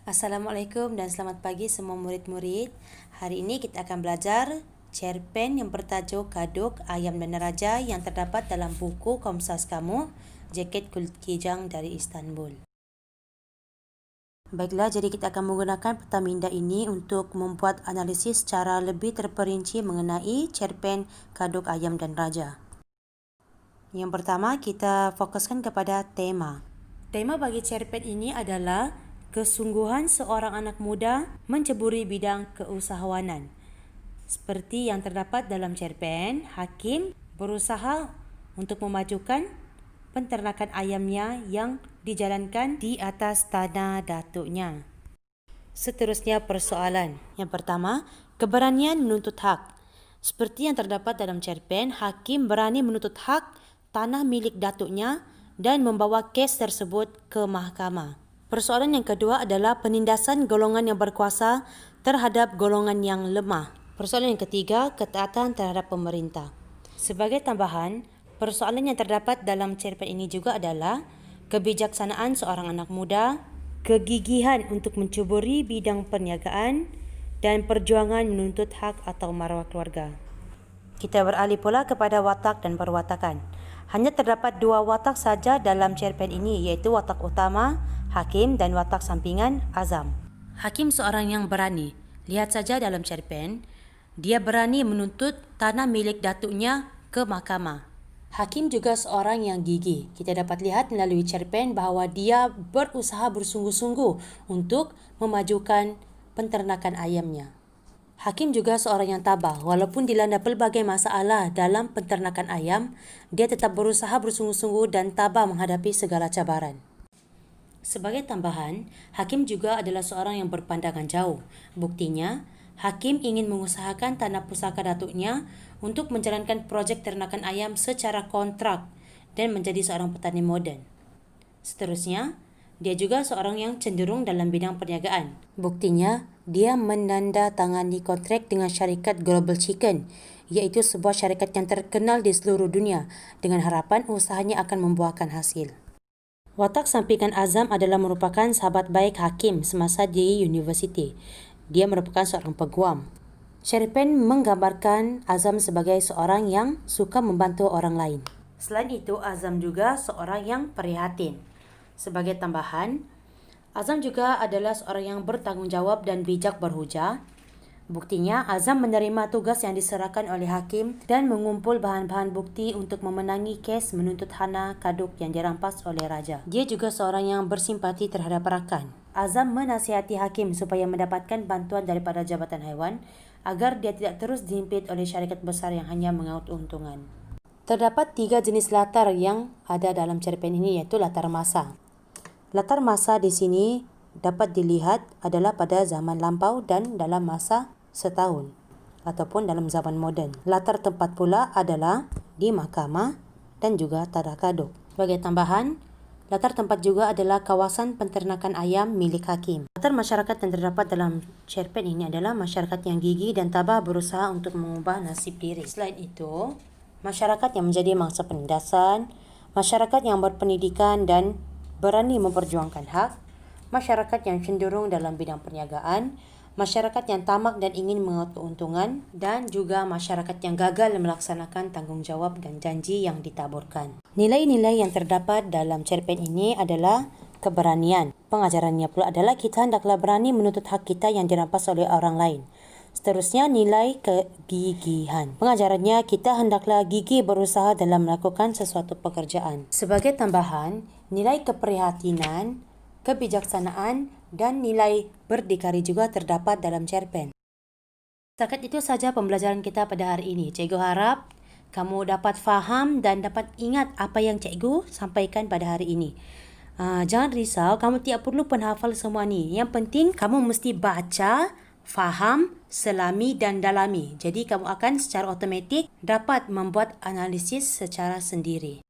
Assalamualaikum dan selamat pagi semua murid-murid. Hari ini kita akan belajar cerpen yang bertajuk Kaduk, Ayam dan Raja yang terdapat dalam buku Komsas Kamu, Jaket Kulit Kijang dari Istanbul. Baiklah, jadi kita akan menggunakan petaminda ini untuk membuat analisis secara lebih terperinci mengenai cerpen Kaduk, Ayam dan Raja. Yang pertama, kita fokuskan kepada tema. Tema bagi cerpen ini adalah kesungguhan seorang anak muda menceburi bidang keusahawanan. Seperti yang terdapat dalam cerpen, Hakim berusaha untuk memajukan penternakan ayamnya yang dijalankan di atas tanah datuknya. Seterusnya persoalan. Yang pertama, keberanian menuntut hak. Seperti yang terdapat dalam cerpen, Hakim berani menuntut hak tanah milik datuknya dan membawa kes tersebut ke mahkamah. Persoalan yang kedua adalah penindasan golongan yang berkuasa terhadap golongan yang lemah. Persoalan yang ketiga, ketaatan terhadap pemerintah. Sebagai tambahan, persoalan yang terdapat dalam cerpen ini juga adalah kebijaksanaan seorang anak muda, kegigihan untuk mencuburi bidang perniagaan, dan perjuangan menuntut hak atau maruah keluarga. Kita beralih pula kepada watak dan perwatakan. Hanya terdapat dua watak saja dalam cerpen ini, iaitu watak utama, Hakim, dan watak sampingan, Azam. Hakim seorang yang berani. Lihat saja dalam cerpen, dia berani menuntut tanah milik datuknya ke mahkamah. Hakim juga seorang yang gigih. Kita dapat lihat melalui cerpen bahawa dia berusaha bersungguh-sungguh untuk memajukan penternakan ayamnya. Hakim juga seorang yang tabah. Walaupun dilanda pelbagai masalah dalam penternakan ayam, dia tetap berusaha bersungguh-sungguh dan tabah menghadapi segala cabaran. Sebagai tambahan, Hakim juga adalah seorang yang berpandangan jauh. Buktinya, Hakim ingin mengusahakan tanah pusaka datuknya untuk menjalankan projek ternakan ayam secara kontrak dan menjadi seorang petani moden. Seterusnya, dia juga seorang yang cenderung dalam bidang perniagaan. Buktinya, dia menandatangani kontrak dengan syarikat Global Chicken, iaitu sebuah syarikat yang terkenal di seluruh dunia, dengan harapan usahanya akan membuahkan hasil. Watak sampingan Azam adalah merupakan sahabat baik Hakim semasa di universiti. Dia merupakan seorang peguam. Cerpen menggambarkan Azam sebagai seorang yang suka membantu orang lain. Selain itu, Azam juga seorang yang prihatin. Sebagai tambahan, Azam juga adalah seorang yang bertanggungjawab dan bijak berhujah. Buktinya, Azam menerima tugas yang diserahkan oleh Hakim dan mengumpul bahan-bahan bukti untuk memenangi kes menuntut hana Kaduk yang dirampas oleh Raja. Dia juga seorang yang bersimpati terhadap rakan. Azam menasihati Hakim supaya mendapatkan bantuan daripada Jabatan Haiwan agar dia tidak terus dihimpit oleh syarikat besar yang hanya mengaut untungan. Terdapat 3 jenis latar yang ada dalam cerpen ini, iaitu latar masa. Latar masa di sini dapat dilihat adalah pada zaman lampau dan dalam masa setahun ataupun dalam zaman moden. Latar tempat pula adalah di mahkamah dan juga tanah Kaduk. Sebagai tambahan, latar tempat juga adalah kawasan penternakan ayam milik Hakim. Latar masyarakat yang terdapat dalam cerpen ini adalah masyarakat yang gigih dan tabah berusaha untuk mengubah nasib diri. Selain itu, masyarakat yang menjadi mangsa penindasan, masyarakat yang berpendidikan dan berani memperjuangkan hak, masyarakat yang cenderung dalam bidang perniagaan, masyarakat yang tamak dan ingin mengaut keuntungan, dan juga masyarakat yang gagal melaksanakan tanggungjawab dan janji yang ditaburkan. Nilai-nilai yang terdapat dalam cerpen ini adalah keberanian. Pengajarannya pula adalah kita hendaklah berani menuntut hak kita yang dirampas oleh orang lain. Seterusnya, nilai kegigihan. Pengajarannya, kita hendaklah gigih berusaha dalam melakukan sesuatu pekerjaan. Sebagai tambahan, nilai keprihatinan, kebijaksanaan, dan nilai berdikari juga terdapat dalam cerpen. Setakat itu saja pembelajaran kita pada hari ini. Cikgu harap kamu dapat faham dan dapat ingat apa yang cikgu sampaikan pada hari ini. Jangan risau, kamu tidak perlu penghafal semua ni. Yang penting kamu mesti baca, faham, selami dan dalami. Jadi kamu akan secara automatik dapat membuat analisis secara sendiri.